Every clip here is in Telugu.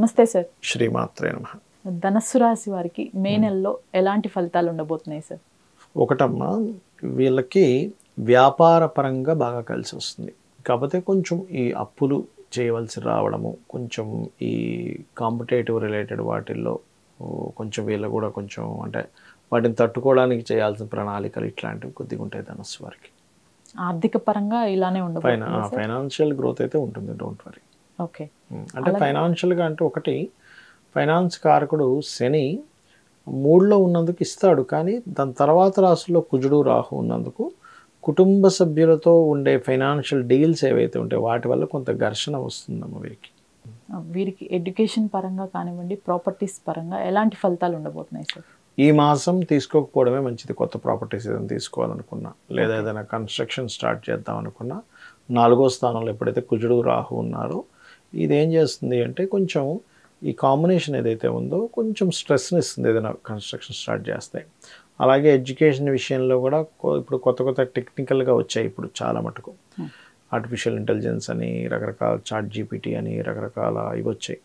నమస్తే సార్. శ్రీమాత్రే నమః. ధనస్సు రాశి వారికి మే నెలలో ఎలాంటి ఫలితాలు ఉండబోతున్నాయి సార్? ఒకటమ్మా, వీళ్ళకి వ్యాపార పరంగా బాగా కలిసి వస్తుంది. కాకపోతే కొంచెం ఈ అప్పులు చేయవలసి రావడము, కొంచెం ఈ కాంపిటేటివ్ రిలేటెడ్ వాటిల్లో కొంచెం వీళ్ళు కూడా కొంచెం అంటే వాటిని తట్టుకోవడానికి చేయాల్సిన ప్రణాళికలు ఇట్లాంటివి కొద్దిగా ఉంటాయి ధనస్సు వారికి. ఆర్థిక పరంగా ఇలానే ఉండబోతుంది. ఫైనాన్షియల్ గ్రోత్ అయితే ఉంటుంది, డోంట్ వరీ. ఓకే. అంటే ఫైనాన్షియల్గా అంటే ఒకటి, ఫైనాన్స్ కారకుడు శని 3లో ఉన్నందుకు ఇస్తాడు, కానీ దాని తర్వాత రాశుల్లో కుజుడు రాహు ఉన్నందుకు కుటుంబ సభ్యులతో ఉండే ఫైనాన్షియల్ డీల్స్ ఏవైతే ఉంటాయో వాటి వల్ల కొంత ఘర్షణ వస్తుందమ్మ వీరికి. వీరికి ఎడ్యుకేషన్ పరంగా కానివ్వండి, ప్రాపర్టీస్ పరంగా ఎలాంటి ఫలితాలు ఉండబోతున్నాయి సార్? ఈ మాసం తీసుకోకపోవడమే మంచిది. కొత్త ప్రాపర్టీస్ ఏదైనా తీసుకోవాలనుకున్నా, లేదా ఏదైనా కన్స్ట్రక్షన్ స్టార్ట్ చేద్దాం అనుకున్నా, 4వ స్థానంలో ఎప్పుడైతే కుజుడు రాహు ఉన్నారో ఇది ఏం చేస్తుంది అంటే కొంచెం ఈ కాంబినేషన్ ఏదైతే ఉందో కొంచెం స్ట్రెస్ని ఇస్తుంది ఏదైనా కన్స్ట్రక్షన్ స్టార్ట్ చేస్తే. అలాగే ఎడ్యుకేషన్ విషయంలో కూడా ఇప్పుడు కొత్త టెక్నికల్గా వచ్చాయి ఇప్పుడు చాలా మటుకు. ఆర్టిఫిషియల్ ఇంటెలిజెన్స్ అని, రకరకాల చాట్ జీపీటీ అని, రకరకాల ఇవి వచ్చాయి.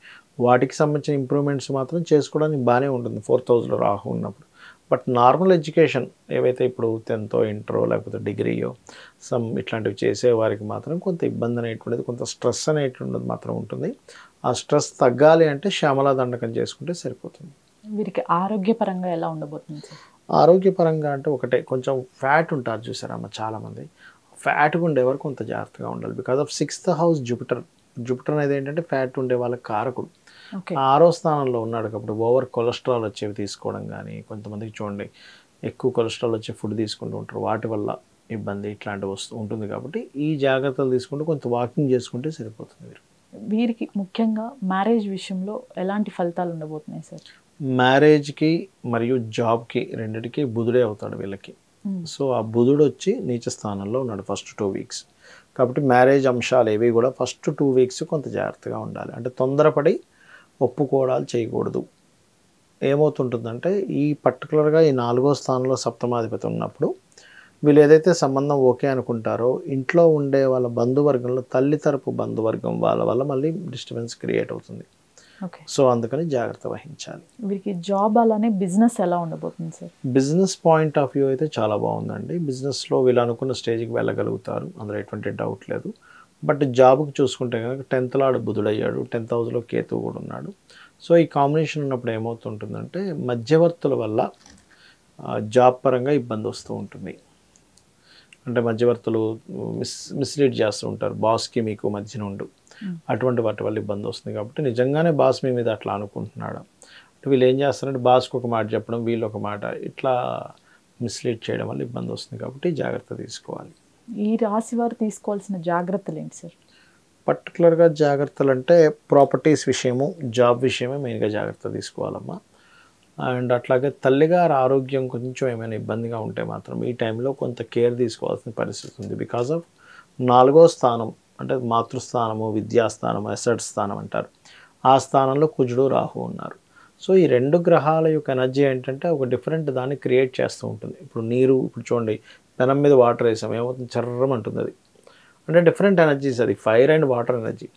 వాటికి సంబంధించిన ఇంప్రూవ్మెంట్స్ మాత్రం చేసుకోవడానికి బాగానే ఉంటుంది 4th హౌస్లో రాహు ఉన్నప్పుడు. బట్ నార్మల్ ఎడ్యుకేషన్ ఏవైతే ఇప్పుడు 10th ఇంటరో లేకపోతే డిగ్రీయో ఇట్లాంటివి చేసే వారికి మాత్రం కొంత ఇబ్బంది అనేటువంటిది, కొంత స్ట్రెస్ అనేటువంటిది మాత్రం ఉంటుంది. ఆ స్ట్రెస్ తగ్గాలి అంటే శ్యామలా దండకం చేసుకుంటే సరిపోతుంది. వీరికి ఆరోగ్యపరంగా ఎలా ఉండబోతుంది సార్? ఆరోగ్యపరంగా అంటే ఒకటే, కొంచెం ఫ్యాట్ ఉంటారు చూసారమ్మ చాలామంది. ఫ్యాట్గా ఉండేవారు కొంత జాగ్రత్తగా ఉండాలి. Because of 6th house Jupiter అనేది ఏంటంటే ఫ్యాట్ ఉండే వాళ్ళకి కారకుడు. 6వ స్థానంలో ఉన్నాడు కాబట్టి ఓవర్ కొలెస్ట్రాల్ వచ్చేవి తీసుకోవడం కానీ, కొంతమందికి చూడండి ఎక్కువ కొలెస్ట్రాల్ వచ్చే ఫుడ్ తీసుకుంటూ ఉంటారు, వాటి వల్ల ఇబ్బంది ఇట్లాంటివి ఉంటుంది. కాబట్టి ఈ జాగ్రత్తలు తీసుకుంటూ కొంత వాకింగ్ చేసుకుంటే సరిపోతుంది. వీరికి ముఖ్యంగా మ్యారేజ్ విషయంలో ఎలాంటి ఫలితాలు ఉండబోతున్నాయి సార్? మ్యారేజ్కి మరియు జాబ్కి రెండిటికి బుధుడే అవుతాడు వీళ్ళకి. సో ఆ బుధుడు వచ్చి నీచ స్థానంలో ఉన్నాడు ఫస్ట్ 2 వీక్స్. కాబట్టి మ్యారేజ్ అంశాలు ఏవి కూడా ఫస్ట్ 2 వీక్స్ కొంత జాగ్రత్తగా ఉండాలి. అంటే తొందరపడి ఒప్పుకోవడాలు చేయకూడదు. ఏమవుతుంటుందంటే ఈ పర్టికులర్గా ఈ 4వ స్థానంలో సప్తమాధిపతి ఉన్నప్పుడు వీళ్ళు ఏదైతే సంబంధం ఓకే అనుకుంటారో ఇంట్లో ఉండే వాళ్ళ బంధువర్గంలో తల్లి తరపు బంధువర్గం వాళ్ళ వల్ల మళ్ళీ డిస్టర్బెన్స్ క్రియేట్ అవుతుంది. సో అందుకని జాగ్రత్త వహించాలి. వీరికి జాబ్ అలానే బిజినెస్ ఎలా ఉండబోతుంది sir? Business point of view అయితే చాలా బాగుందండి. బిజినెస్లో వీళ్ళు అనుకున్న స్టేజ్కి వెళ్ళగలుగుతారు, అందులో ఎటువంటి డౌట్ లేదు. బట్ జాబ్కి చూసుకుంటే కనుక 10th లార్డ్ బుధుడయ్యాడు, 10th హౌస్లో కేతువు కూడా ఉన్నాడు. సో ఈ కాంబినేషన్ ఉన్నప్పుడు ఏమవుతుంటుందంటే మధ్యవర్తుల వల్ల జాబ్ పరంగా ఇబ్బంది వస్తూ ఉంటుంది. అంటే మధ్యవర్తులు మిస్లీడ్ చేస్తూ ఉంటారు, బాస్కి మీకు మధ్యన ఉండు, అటువంటి వాటి వల్ల ఇబ్బంది వస్తుంది. కాబట్టి నిజంగానే బాస్ మీ మీద అట్లా అనుకుంటున్నాడు అంటే వీళ్ళు ఏం చేస్తారంటే బాస్కి ఒక మాట చెప్పడం, వీళ్ళు ఒక మాట, ఇట్లా మిస్లీడ్ చేయడం వల్ల ఇబ్బంది వస్తుంది. కాబట్టి జాగ్రత్త తీసుకోవాలి. ఈ రాశి వారు తీసుకోవాల్సిన జాగ్రత్తలు ఏంటి సార్? పర్టికులర్గా జాగ్రత్తలు అంటే ప్రాపర్టీస్ విషయము, జాబ్ విషయమే మెయిన్గా జాగ్రత్త తీసుకోవాలమ్మా. అండ్ అట్లాగే తల్లిగారి ఆరోగ్యం కొంచెం ఏమైనా ఇబ్బందిగా ఉంటే మాత్రం ఈ టైంలో కొంత కేర్ తీసుకోవాల్సిన పరిస్థితి ఉంది. బికాజ్ ఆఫ్ 4వ స్థానం అంటే మాతృస్థానము, విద్యాస్థానము, అసెట్ స్థానం అంటారు. ఆ స్థానంలో కుజుడు రాహు ఉన్నారు. సో ఈ 2 గ్రహాల యొక్క ఎనర్జీ ఏంటంటే ఒక డిఫరెంట్ దాన్ని క్రియేట్ చేస్తూ ఉంటుంది. ఇప్పుడు నీరు, ఇప్పుడు చూడండి పెనం మీద వాటర్ వేసాం, ఏమవుతుంది, చర్రం అంటుంది. అది అంటే డిఫరెంట్ ఎనర్జీస్, అది fire and water energy.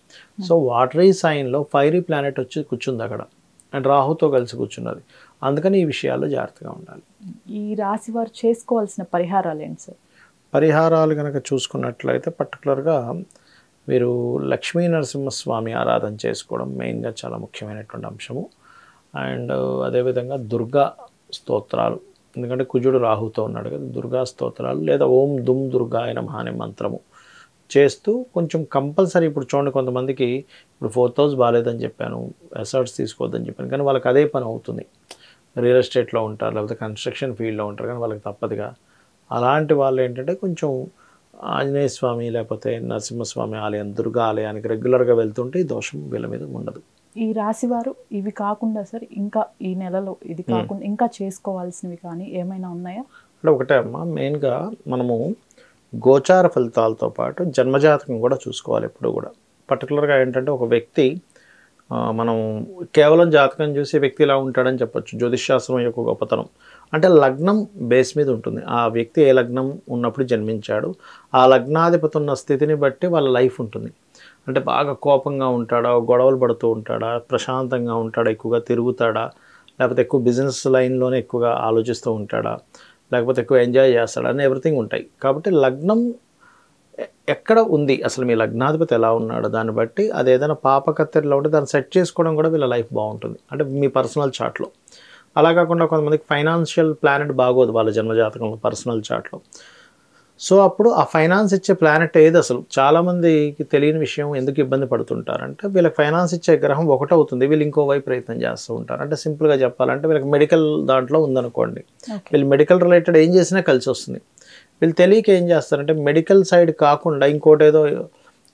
So watery సైన్లో ఫైరీ ప్లానెట్ వచ్చి కూర్చుంది అక్కడ, అండ్ రాహుతో కలిసి కూర్చున్నది. అందుకని ఈ విషయాల్లో జాగ్రత్తగా ఉండాలి. ఈ రాశి వారు చేసుకోవాల్సిన పరిహారాలు ఏంటి సార్? పరిహారాలు కనుక చూసుకున్నట్లయితే పర్టికులర్గా మీరు లక్ష్మీ నరసింహస్వామి ఆరాధన చేసుకోవడం మెయిన్గా చాలా ముఖ్యమైనటువంటి అంశము. అండ్ అదేవిధంగా దుర్గా స్తోత్రాలు, ఎందుకంటే కుజుడు రాహుతో ఉన్నాడు కదా, దుర్గా స్తోత్రాలు లేదా ఓం దుమ్ దుర్గాయ నమః అనే మంత్రము చేస్తూ కొంచెం కంపల్సరీ. ఇప్పుడు చూడండి కొంతమందికి ఇప్పుడు 4th హౌస్ బాగాలేదని చెప్పాను, అసెట్స్ తీసుకోవద్దని చెప్పాను, కానీ వాళ్ళకి అదే పని అవుతుంది. రియల్ ఎస్టేట్లో ఉంటారు, లేకపోతే కన్స్ట్రక్షన్ ఫీల్డ్లో ఉంటారు, కానీ వాళ్ళకి తప్పదుగా. అలాంటి వాళ్ళు ఏంటంటే కొంచెం ఆంజనేయ స్వామి లేకపోతే నరసింహస్వామి ఆలయం, దుర్గా ఆలయానికి రెగ్యులర్గా వెళ్తుంటే ఈ దోషం వీళ్ళ మీద ఉండదు. ఈ రాశి వారు ఇవి కాకుండా సార్ ఇంకా ఈ నెలలో ఇది కాకుండా ఇంకా చేసుకోవాల్సినవి కానీ ఏమైనా ఉన్నాయా? అంటే ఒకటే అమ్మా, మెయిన్గా మనము గోచార ఫలితాలతో పాటు జన్మజాతకం కూడా చూసుకోవాలి ఎప్పుడు కూడా. పర్టికులర్గా ఏంటంటే ఒక వ్యక్తి మనం కేవలం జాతకం చూసి వ్యక్తి ఇలా ఉంటాడని చెప్పొచ్చు. జ్యోతిష్శాస్త్రం యొక్క గొప్పతనం అంటే లగ్నం బేస్ మీద ఉంటుంది. ఆ వ్యక్తి ఏ లగ్నం ఉన్నప్పుడు జన్మించాడు, ఆ లగ్నాధిపతి ఉన్న స్థితిని బట్టి వాళ్ళ లైఫ్ ఉంటుంది. అంటే బాగా కోపంగా ఉంటాడా, గొడవలు పడుతూ ఉంటాడా, ప్రశాంతంగా ఉంటాడా, ఎక్కువగా తిరుగుతాడా, లేకపోతే ఎక్కువ బిజినెస్ లైన్లోనే ఎక్కువగా ఆలోచిస్తూ ఉంటాడా, లేకపోతే ఎక్కువ ఎంజాయ్ చేస్తాడా అని ఎవ్రీథింగ్ ఉంటాయి. కాబట్టి లగ్నం ఎక్కడ ఉంది, అసలు మీ లగ్నాధిపతి ఎలా ఉన్నాడో దాన్ని బట్టి అది ఏదైనా పాపకత్తెరలో ఉంటే దాన్ని సెట్ చేసుకోవడం కూడా వీళ్ళ లైఫ్ బాగుంటుంది. అంటే మీ పర్సనల్ చార్ట్లో. అలా కాకుండా కొంతమందికి ఫైనాన్షియల్ ప్లానెట్ బాగోదు వాళ్ళ జన్మజాతకంలో పర్సనల్ చార్ట్లో. సో అప్పుడు ఆ ఫైనాన్స్ ఇచ్చే ప్లానెట్ ఏది అసలు చాలామందికి తెలియని విషయం, ఎందుకు ఇబ్బంది పడుతుంటారంటే వీళ్ళకి ఫైనాన్స్ ఇచ్చే గ్రహం ఒకటవుతుంది, వీళ్ళు ఇంకో వైపు ప్రయత్నం చేస్తూ ఉంటారు. అంటే సింపుల్గా చెప్పాలంటే వీళ్ళకి మెడికల్ దాంట్లో ఉందనుకోండి, వీళ్ళు మెడికల్ రిలేటెడ్ ఏం చేసినా కలిసి వస్తుంది. వీళ్ళు తెలియక ఏం చేస్తారంటే మెడికల్ సైడ్ కాకుండా ఇంకోటి ఏదో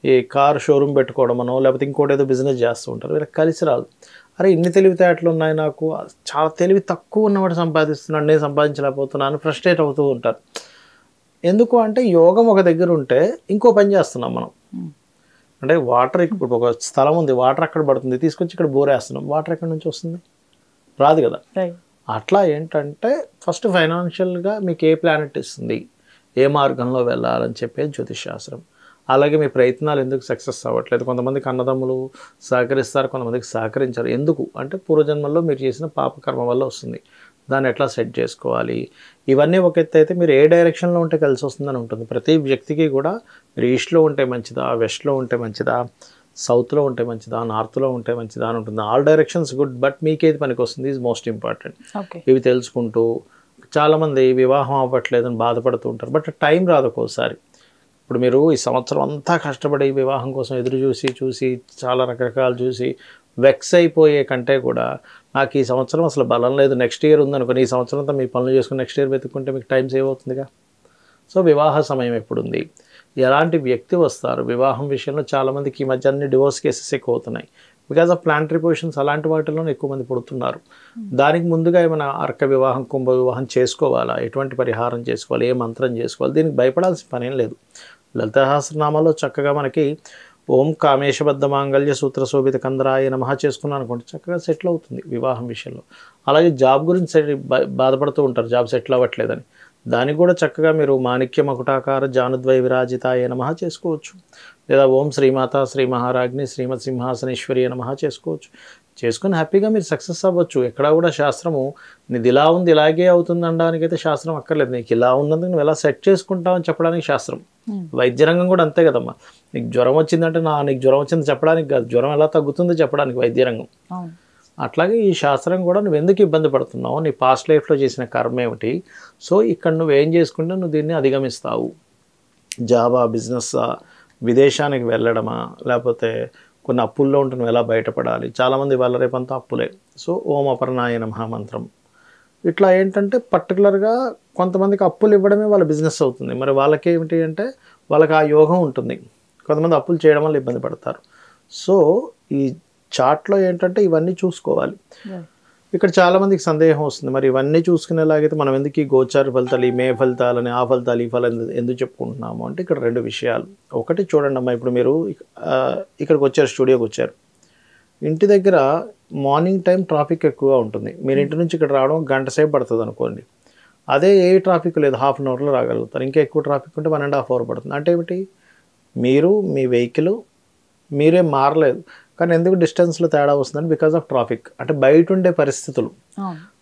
ఈ కార్ షోరూమ్ పెట్టుకోవడమనో లేకపోతే ఇంకోటి ఏదో బిజినెస్ చేస్తూ ఉంటారు. వీళ్ళకి కలిసి రాదు. అరే ఇన్ని తెలివితేటలు ఉన్నాయి నాకు, చాలా తెలివి తక్కువ ఉన్నవాడు సంపాదిస్తున్నాడు, నేను సంపాదించలేకపోతున్నాను, ఫ్రస్ట్రేట్ అవుతూ ఉంటారు. ఎందుకు అంటే యోగం ఒక దగ్గర ఉంటే ఇంకో పని చేస్తున్నాం మనం. అంటే వాటర్, ఇప్పుడు ఒక స్థలం ఉంది, వాటర్ అక్కడ పడుతుంది, తీసుకొచ్చి ఇక్కడ బోర్ వేస్తున్నాం, వాటర్ ఎక్కడి నుంచి వస్తుంది? రాదు కదా. అట్లా ఏంటంటే ఫస్ట్ ఫైనాన్షియల్గా మీకు ఏ ప్లానెట్ ఇస్తుంది, ఏ మార్గంలో వెళ్ళాలని చెప్పేది జ్యోతిష్ శాస్త్రం. అలాగే మీ ప్రయత్నాలు ఎందుకు సక్సెస్ అవ్వట్లేదు, కొంతమందికి అన్నదమ్ములు సహకరిస్తారు, కొంతమందికి సహకరించారు. ఎందుకు అంటే పూర్వజన్మల్లో మీరు చేసిన పాపకర్మ వల్ల వస్తుంది, దాన్ని ఎట్లా సెట్ చేసుకోవాలి, ఇవన్నీ ఒక ఎత్తు అయితే మీరు ఏ డైరెక్షన్లో ఉంటే కలిసి వస్తుందని ఉంటుంది. ప్రతి వ్యక్తికి కూడా మీరు ఈస్ట్లో ఉంటే మంచిదా, వెస్ట్లో ఉంటే మంచిదా, సౌత్లో ఉంటే మంచిదా, నార్త్లో ఉంటే మంచిదా అని ఉంటుంది. ఆల్ డైరెక్షన్స్ గుడ్, బట్ మీకేది పనికి వస్తుంది ఈజ్ మోస్ట్ ఇంపార్టెంట్. ఇవి తెలుసుకుంటూ చాలామంది వివాహం అవ్వట్లేదని బాధపడుతూ ఉంటారు, బట్ టైం రాదు ఒక్కోసారి. ఇప్పుడు మీరు ఈ సంవత్సరం అంతా కష్టపడి వివాహం కోసం ఎదురు చూసి చాలా రకరకాలు చూసి వెక్స్ అయిపోయే కంటే కూడా నాకు ఈ సంవత్సరం అసలు బలం లేదు, నెక్స్ట్ ఇయర్ ఉందనుకోని ఈ సంవత్సరం అంతా మీ పనులు చేసుకుని నెక్స్ట్ ఇయర్ వెతుక్కుంటే మీకు టైం సేవ్ అవుతుందిగా. సో వివాహ సమయం ఎప్పుడుంది, ఎలాంటి వ్యక్తి వస్తారు, వివాహం విషయంలో చాలామందికి ఈ మధ్య అన్ని డివోర్స్ కేసెస్ ఎక్కువ అవుతున్నాయి. బికాజ్ ఆఫ్ ప్లానటరీ పొజిషన్స్ అలాంటి వాటిలోనే ఎక్కువ మంది పుడుతున్నారు. దానికి ముందుగా ఏమైనా అర్క వివాహం, కుంభ వివాహం చేసుకోవాలా, ఎటువంటి పరిహారం చేసుకోవాలి, ఏ మంత్రం చేసుకోవాలి, దీనికి భయపడాల్సిన పనేం లేదు. లలితా సహస్రనామాలో చక్కగా మనకి ఓం కామేశబద్ధ మాంగళ్య సూత్ర శోభిత కందరాయ నమః చేసుకున్నాను అనుకోండి, చక్కగా సెటిల్ అవుతుంది వివాహం విషయంలో. అలాగే జాబ్ గురించి బాధపడుతూ ఉంటారు, జాబ్ సెటిల్ అవ్వట్లేదని, దానికి కూడా చక్కగా మీరు మాణిక్య మకుటాకార జానుద్వయ విరాజితాయ నమః చేసుకోవచ్చు. లేదా ఓం శ్రీమాత శ్రీ మహారాజ్ని శ్రీమత్ సింహాసనేశ్వరి నమః చేసుకోవచ్చు. చేసుకుని హ్యాపీగా మీరు సక్సెస్ అవ్వచ్చు. ఎక్కడా కూడా శాస్త్రము నీది ఇలా ఉంది ఇలాగే అవుతుంది అనడానికైతే శాస్త్రం అక్కర్లేదు. నీకు ఇలా ఉన్నందుకు నువ్వు ఎలా సెట్ చేసుకుంటావు అని చెప్పడానికి శాస్త్రం. వైద్య రంగం కూడా అంతే కదమ్మా. నీకు జ్వరం వచ్చిందంటే నీకు జ్వరం వచ్చింది చెప్పడానికి కాదు, జ్వరం ఎలా తగ్గుతుందో చెప్పడానికి వైద్య రంగం. అట్లాగే ఈ శాస్త్రం కూడా నువ్వు ఎందుకు ఇబ్బంది పడుతున్నావు, నీ పాస్ట్ లైఫ్లో చేసిన కర్మ ఏమిటి, సో ఇక్కడ నువ్వు ఏం చేసుకుంటే నువ్వు దీన్ని అధిగమిస్తావు. జాబా, బిజినెస్సా, విదేశానికి వెళ్ళడమా, లేకపోతే కొన్ని అప్పుల్లో ఉంటే నువ్వు ఎలా బయటపడాలి. చాలామంది వాళ్ళ రేపంతా అప్పులే. సో ఓం అపర్ణాయ నమః మంత్రం ఇట్లా ఏంటంటే పర్టికులర్గా కొంతమందికి అప్పులు ఇవ్వడమే వాళ్ళ బిజినెస్ అవుతుంది. మరి వాళ్ళకి ఏమిటి అంటే వాళ్ళకి ఆ యోగం ఉంటుంది. కొంతమంది అప్పులు చేయడం వల్ల ఇబ్బంది పడతారు. సో ఈ చార్ట్లో ఏంటంటే ఇవన్నీ చూసుకోవాలి. ఇక్కడ చాలామందికి సందేహం వస్తుంది, మరి ఇవన్నీ చూసుకునేలాగైతే మనం ఎందుకు ఈ గోచార ఫలితాలు, ఈ మే ఫలితాలని, ఆ ఫలితాలు, ఈ ఫలితాలు ఎందుకు చెప్పుకుంటున్నాము అంటే ఇక్కడ రెండు విషయాలు. ఒకటి చూడండి అమ్మా, ఇప్పుడు మీరు ఇక్కడికి వచ్చారు, స్టూడియోకి వచ్చారు, ఇంటి దగ్గర మార్నింగ్ టైం ట్రాఫిక్ ఎక్కువగా ఉంటుంది. మీరు ఇంటి నుంచి ఇక్కడ రావడం గంట సేపు పడుతుంది అనుకోండి. అదే ఏ ట్రాఫిక్ లేదు, హాఫ్ అన్ అవర్లో రాగలుగుతారు. ఇంకా ఎక్కువ ట్రాఫిక్ ఉంటే 1.5 hours పడుతుంది. అంటే ఏమిటి, మీరు మీ వెహికల్ మీరే మారలేదు, కానీ ఎందుకు డిస్టెన్స్లో తేడా వస్తుందని బికాజ్ ఆఫ్ ట్రాఫిక్, అంటే బయట ఉండే పరిస్థితులు.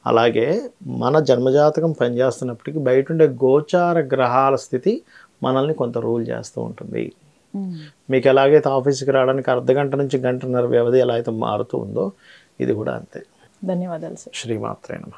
అలాగే మన జన్మజాతకం పనిచేస్తున్నప్పటికీ బయట ఉండే గోచార గ్రహాల స్థితి మనల్ని కొంత రూల్ చేస్తూ ఉంటుంది. మీకు ఎలాగైతే ఆఫీస్కి రావడానికి అర్ధగంట నుంచి 1.5 గంటల వ్యవధి ఎలా అయితే మారుతూ ఉందో ఇది కూడా అంతే. ధన్యవాదాలు సార్. శ్రీమాత్రే నమః.